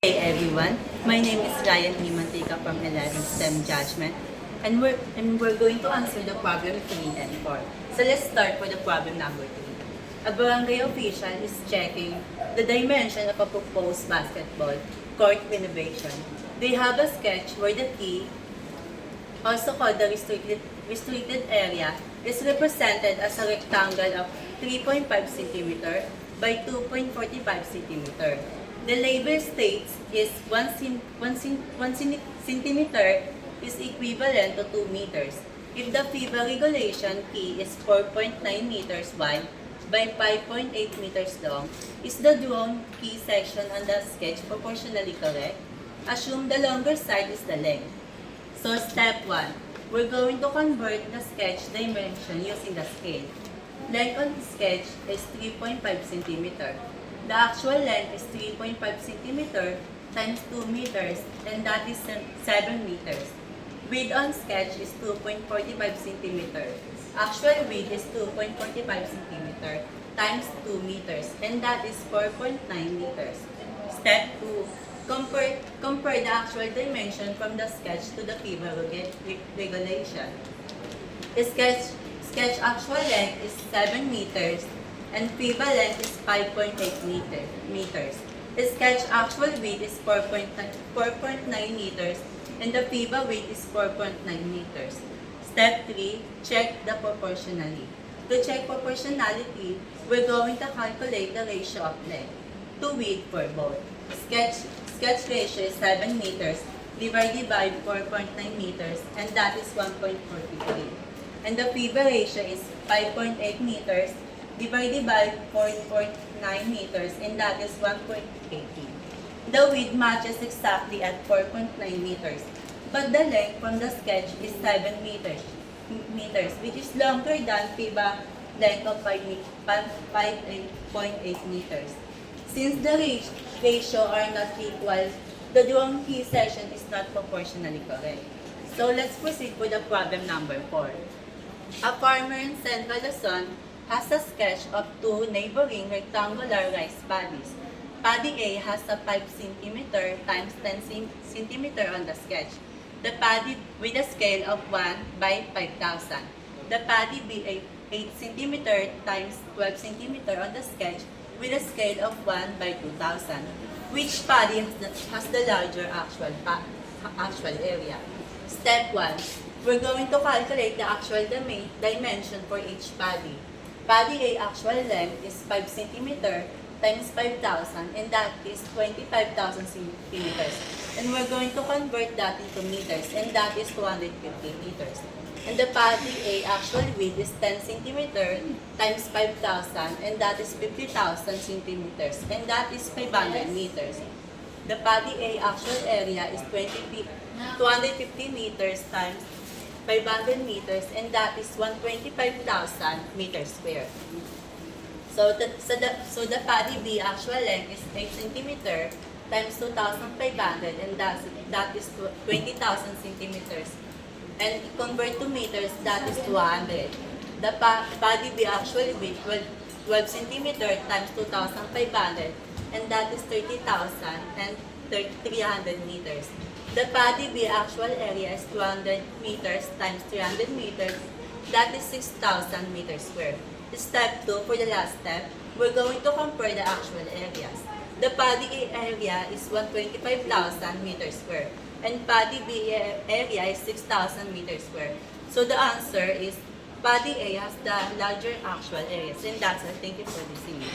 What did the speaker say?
Hey everyone, my name is Ryan Limantica from 11 STEM Judgment, and we're going to answer the problem 3 and 4. So let's start with the problem number 3. A barangay official is checking the dimension of a proposed basketball court renovation. They have a sketch where the T, also called the restricted area, is represented as a rectangle of 3.5 cm by 2.45 cm. The label states is 1 centimeter is equivalent to 2 meters. If the FIBA regulation key is 4.9 meters wide by 5.8 meters long, is the drawn key section on the sketch proportionally correct? Assume the longer side is the length. So step 1, we're going to convert the sketch dimension using the scale. Length on the sketch is 3.5 centimeter. The actual length is 3.5 cm times 2 meters, and that is 7 meters. Width on sketch is 2.45 cm. Actual width is 2.45 cm times 2 meters, and that is 4.9 meters. Step 2. Compare the actual dimension from the sketch to the FIBA regulation. Sketch actual length is 7 meters, and FIBA length is 5.8 meters. Sketch actual width is 4.9 meters, and the FIBA width is 4.9 meters. Step 3, check the proportionality. To check proportionality, we're going to calculate the ratio of length to width for both. Sketch ratio is 7 meters divided by 4.9 meters, and that is 1.43. And the FIBA ratio is 5.8 meters divided by 4.9 meters, and that is 1.80. The width matches exactly at 4.9 meters, but the length from the sketch is 7 meters, which is longer than FIBA length of 5.8 meters. Since the ratio are not equal, the drawn key section is not proportionally correct. So let's proceed with the problem number 4. A farmer in Central Luzon has a sketch of 2 neighboring rectangular rice paddies. Paddy A has a 5 cm times 10 cm on the sketch. The paddy with a scale of 1 by 5,000. The paddy B 8 cm times 12 cm on the sketch with a scale of 1 by 2,000. Which paddy has the larger actual area? Step 1. We're going to calculate the actual dimension for each paddy. Paddy A actual length is 5 cm times 5,000, and that is 25,000 centimeters. And we're going to convert that into meters, and that is 250 meters. And the paddy A actual width is 10 cm times 5,000, and that is 50,000 centimeters, and that is 500 meters. The paddy A actual area is 250 meters times 500 meters, and that is 125,000 meters square. So the paddy B actual length is 8 cm times 2,500, and that is 20,000 centimeters. And convert to meters, that is 200. The paddy B actual width 12 cm times 2,500, and that is 30,000 and 300 meters. The paddy B actual area is 200 meters times 300 meters, that is 6,000 meters square. Step 2, for the last step, we're going to compare the actual areas. The paddy A area is 125,000 meters square, and paddy B area is 6,000 meters square. So the answer is paddy A has the larger actual areas, and that's it. Thank you for listening.